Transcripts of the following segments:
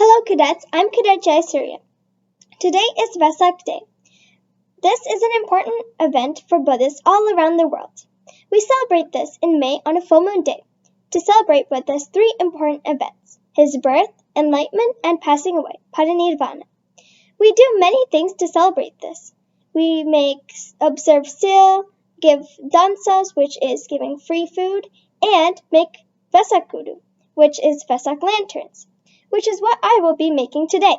Hello cadets, I'm Cadet Jayasuriya. Today is Vesak Day. This is an important event for Buddhists all around the world. We celebrate this in May on a full moon day. To celebrate Buddha's three important events, his birth, enlightenment, and passing away, parinirvana. We do many things to celebrate this. We observe Sil, give dansas, which is giving free food, and make Vesak Guru, which is Vesak Lanterns, which is what I will be making today.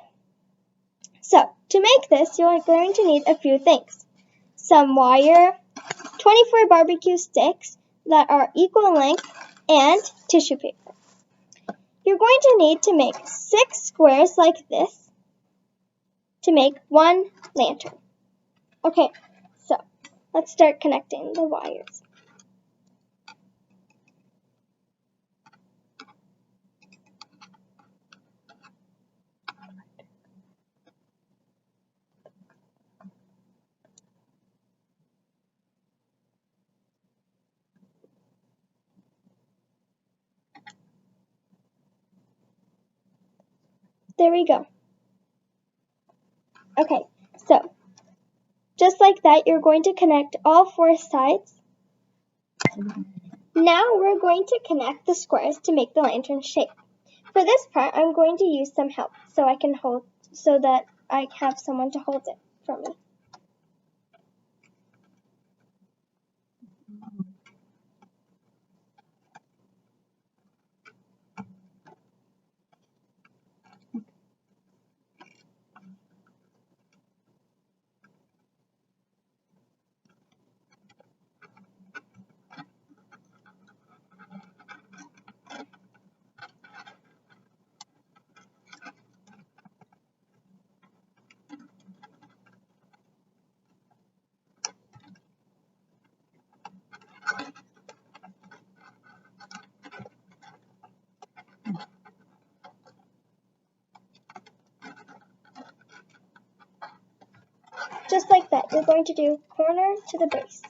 So, to make this, you are going to need a few things. Some wire, 24 barbecue sticks that are equal length, and tissue paper. You're going to need to make 6 squares like this to make one lantern. Okay, so let's start connecting the wires. There we go. Okay, so just like that, you're going to connect all 4 sides. Now we're going to connect the squares to make the lantern shape. For this part, I'm going to use some help so that I have someone to hold it for me. Just like that, you're going to do corner to the base.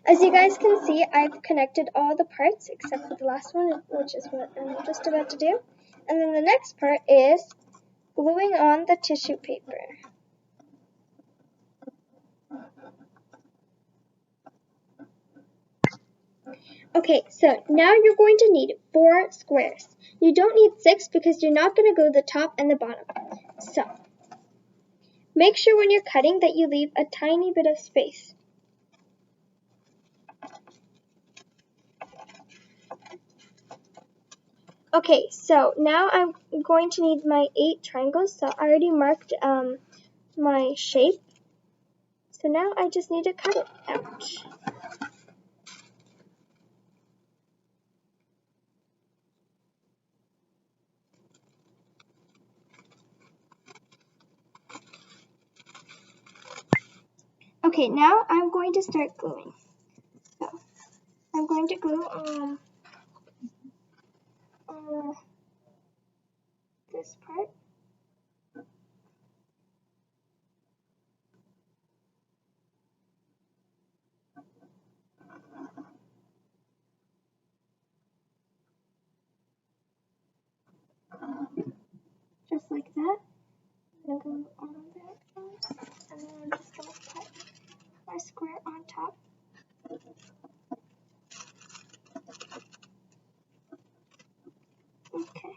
As you guys can see, I've connected all the parts except for the last one, which is what I'm just about to do. And then the next part is gluing on the tissue paper. Okay, so now you're going to need 4 squares. You don't need 6 because you're not going to glue the top and the bottom. So, make sure when you're cutting that you leave a tiny bit of space. Okay, so now I'm going to need my 8 triangles. So I already marked my shape. So now I just need to cut it out. Okay, now I'm going to start gluing. So I'm going to glue this part. Just like that. I'm going to glue on there first, and then I'm just going to cut my square on top. Okay.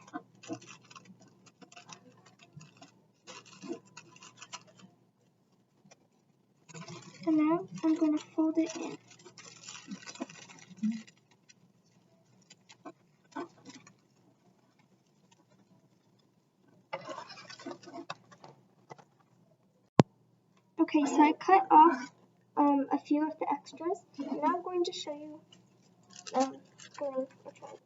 And now I'm going to fold it in. Okay, so I cut off a few of the extras. Now I'm going to show you gluing a triangle.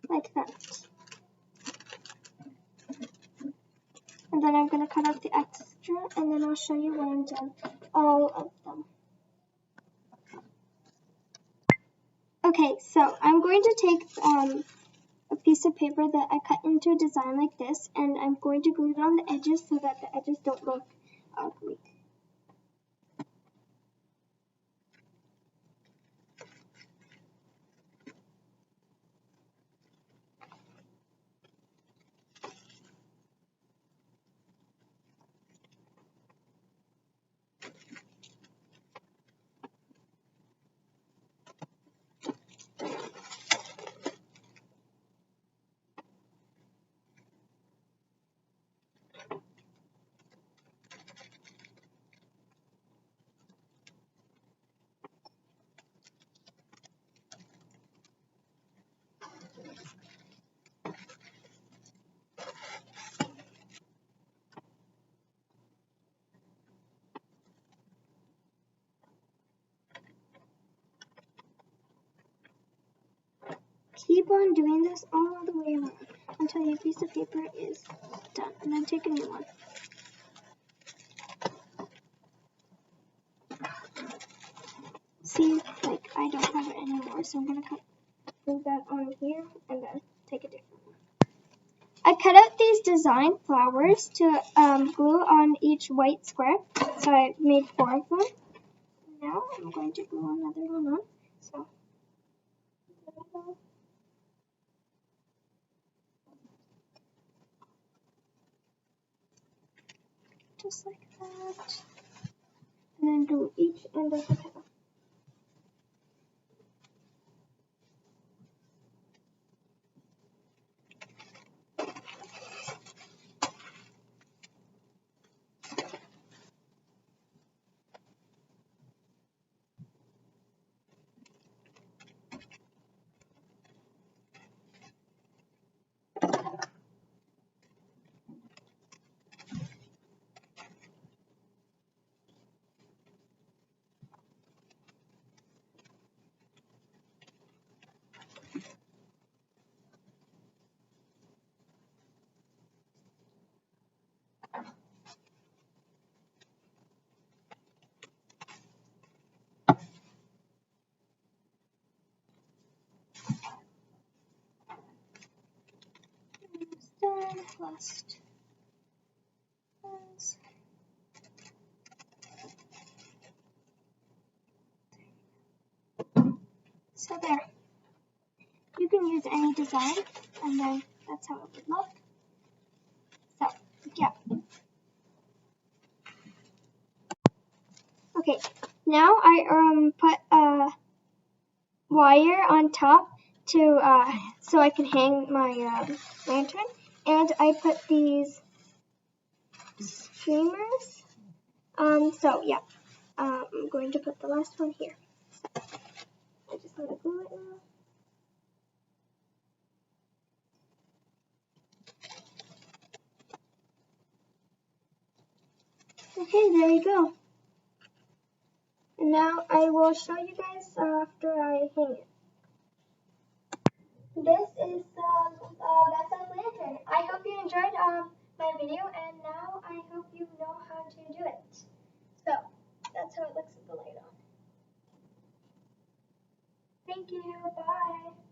like that. And then I'm going to cut out the extra, and then I'll show you when I'm done all of them. Okay, so I'm going to take a piece of paper that I cut into a design like this, and I'm going to glue it on the edges so that the edges don't look ugly. Keep on doing this all the way around until your piece of paper is done, and then take a new one. See, like I don't have it anymore, so I'm going to glue that on here and then take a different one. I cut out these design flowers to glue on each white square, so I made 4 of them. Now I'm going to glue another one on. So just like that, and then glue each end of the petal. Last ones. So there. You can use any design, and then that's how it would look. So, yeah. Okay, now I put a wire on top to so I can hang my lantern, and I put these streamers. So yeah, I'm going to put the last one here. I just want to glue it now. Okay, there you go. And now I will show you guys after I hang it. This is the Vesak Lantern. I hope you enjoyed my video, and now I hope you know how to do it. So, that's how it looks with the light on. Thank you, bye.